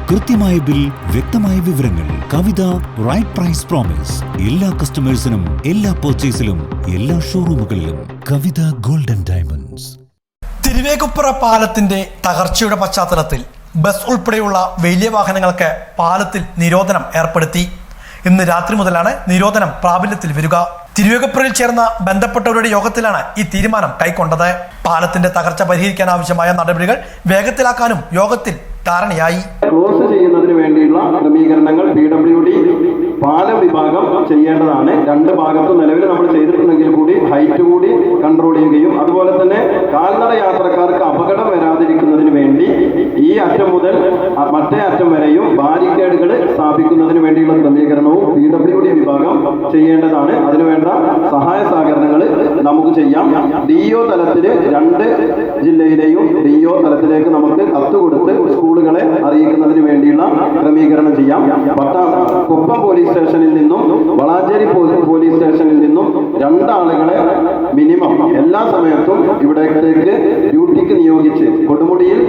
കൃത്യമായ ബിൽ, വ്യക്തമായ വിവരങ്ങൾ. കവിത റൈറ്റ് പ്രൈസ് പ്രോമിസ്. എല്ലാ കസ്റ്റമേഴ്സിനും, എല്ലാ പർച്ചേസിലും, എല്ലാ ഷോറൂമുകളിലും കവിത ഗോൾഡൻ ഡയമണ്ട്സ്. തിരുവേഗപ്പുറ പാലത്തിന്റെ തകർച്ചയുടെ പശ്ചാത്തലത്തിൽ ബസ് ഉൾപ്പെടെയുള്ള വലിയ വാഹനങ്ങൾക്ക് പാലത്തിൽ നിരോധനം ഏർപ്പെടുത്തി. ഇന്ന് രാത്രി മുതലാണ് നിരോധനം പ്രാബല്യത്തിൽ വരിക. തിരുവേഗപ്പുറയിൽ ചേർന്ന ബന്ധപ്പെട്ടവരുടെ യോഗത്തിലാണ് ഈ തീരുമാനം കൈക്കൊണ്ടത്. പാലത്തിന്റെ തകർച്ച പരിഹരിക്കാൻ ആവശ്യമായ നടപടികൾ വേഗത്തിലാക്കാനും യോഗത്തിൽ ധാരണയായി. ക്ലോസ് ചെയ്യുന്നതിന് വേണ്ടിയുള്ള ക്രമീകരണങ്ങൾ PWD പാലം വിഭാഗം ചെയ്യേണ്ടതാണ്. രണ്ട് ഭാഗത്തും നിലവിൽ നമ്മൾ ചെയ്തിട്ടുണ്ടെങ്കിൽ കൂടി ഹൈറ്റ് കൂടി കൺട്രോൾ ചെയ്യുകയും അതുപോലെ തന്നെ കാൽനട യാത്രക്കാർക്ക് അപകടം വരാതിരിക്കുന്നതിന് വേണ്ടി ഈ അറ്റം മുതൽ മറ്റേ അറ്റം വരെയും ബാരിക്കേഡുകൾ സ്ഥാപിക്കുന്നതിന് വേണ്ടിയുള്ള ക്രമീകരണവും PWD വിഭാഗം ചെയ്യേണ്ടതാണ്. അതിനുവേണ്ട സഹായ സഹകരണങ്ങൾ നമുക്ക് ചെയ്യാം. DO തലത്തിൽ രണ്ട് ജില്ലയിലെയും DO തലത്തിലേക്ക് നമുക്ക് കത്ത് കൊടുത്ത് സ്കൂളുകളെ അറിയിക്കുന്നതിന് വേണ്ടിയുള്ള ക്രമീകരണം ചെയ്യാം. കൊപ്പം പോലീസ് സ്റ്റേഷനിൽ നിന്നും വളാഞ്ചേരി പോലീസ് സ്റ്റേഷനിൽ നിന്നും രണ്ടാളുകളെ മിനിമം എല്ലാ സമയത്തും ഇവിടത്തേക്ക് ഡ്യൂട്ടിക്ക് നിയോഗിച്ച് കൊടുമുടിയിൽ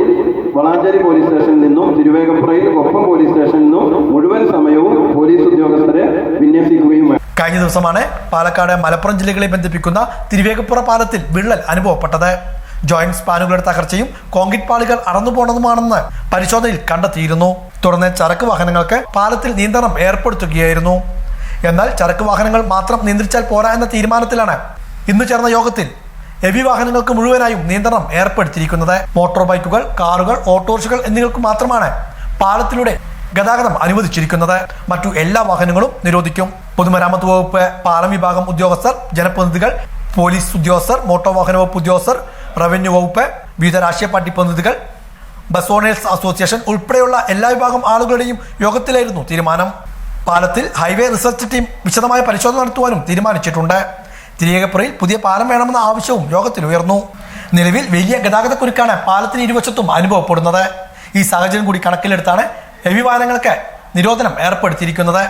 വളാഞ്ചേരി പോലീസ് സ്റ്റേഷനിൽ നിന്നും തിരുവേഗപ്പുറയിൽ കൊപ്പം പോലീസ് സ്റ്റേഷനിൽ നിന്നും മുഴുവൻ സമയവും പോലീസ് ഉദ്യോഗസ്ഥരെ വിന്യസിക്കുകയും വേണം. കഴിഞ്ഞ ദിവസമാണ് പാലക്കാട്, മലപ്പുറം ജില്ലകളെ ബന്ധിപ്പിക്കുന്ന തിരുവേഗപ്പുറ പാലത്തിൽ വിള്ളൽ അനുഭവപ്പെട്ടത്. ജോയിന്റ് സ്പാനുകളുടെ തകർച്ചയും കോൺക്രീറ്റ് പാളികൾ അടന്നുപോണതുമാണെന്ന് പരിശോധനയിൽ കണ്ടെത്തിയിരുന്നു. തുടർന്ന് ചരക്ക് വാഹനങ്ങൾക്ക് പാലത്തിൽ നിയന്ത്രണം ഏർപ്പെടുത്തുകയായിരുന്നു. എന്നാൽ ചരക്ക് വാഹനങ്ങൾ മാത്രം നിയന്ത്രിച്ചാൽ പോരാ എന്ന തീരുമാനത്തിലാണ് ഇന്ന് ചേർന്ന യോഗത്തിൽ ഹെവി വാഹനങ്ങൾക്ക് മുഴുവനായും നിയന്ത്രണം ഏർപ്പെടുത്തിയിരിക്കുന്നത്. മോട്ടോർ ബൈക്കുകൾ, കാറുകൾ, ഓട്ടോറിക്ഷകൾ എന്നിവർക്ക് മാത്രമാണ് പാലത്തിലൂടെ ഗതാഗതം അനുവദിച്ചിരിക്കുന്നത്. മറ്റു എല്ലാ വാഹനങ്ങളും നിരോധിക്കും. പൊതുമരാമത്ത് വകുപ്പ്, പാലം വിഭാഗം ഉദ്യോഗസ്ഥർ, ജനപ്രതിനിധികൾ, പോലീസ് ഉദ്യോഗസ്ഥർ, മോട്ടോർ വാഹന വകുപ്പ് ഉദ്യോഗസ്ഥർ, റവന്യൂ വകുപ്പ്, വിവിധ രാഷ്ട്രീയ പാർട്ടി പ്രതിനിധികൾ, ബസ് ഓണേഴ്സ് അസോസിയേഷൻ ഉൾപ്പെടെയുള്ള എല്ലാ വിഭാഗം ആളുകളുടെയും യോഗത്തിലായിരുന്നു തീരുമാനം. പാലത്തിൽ ഹൈവേ റിസർച്ച് ടീം വിശദമായ പരിശോധന നടത്തുവാനും തീരുമാനിച്ചിട്ടുണ്ട്. തിരുവേഗപ്പുറയിൽ പുതിയ പാലം വേണമെന്ന ആവശ്യവും യോഗത്തിൽ ഉയർന്നു. നിലവിൽ വലിയ ഗതാഗതക്കുരുക്കാണ് പാലത്തിന് ഇരുവശത്തും അനുഭവപ്പെടുന്നത്. ഈ സാഹചര്യം കൂടി കണക്കിലെടുത്താണ് ഹെവി വാഹനങ്ങൾക്ക് നിരോധനം ഏർപ്പെടുത്തിയിരിക്കുന്നത്.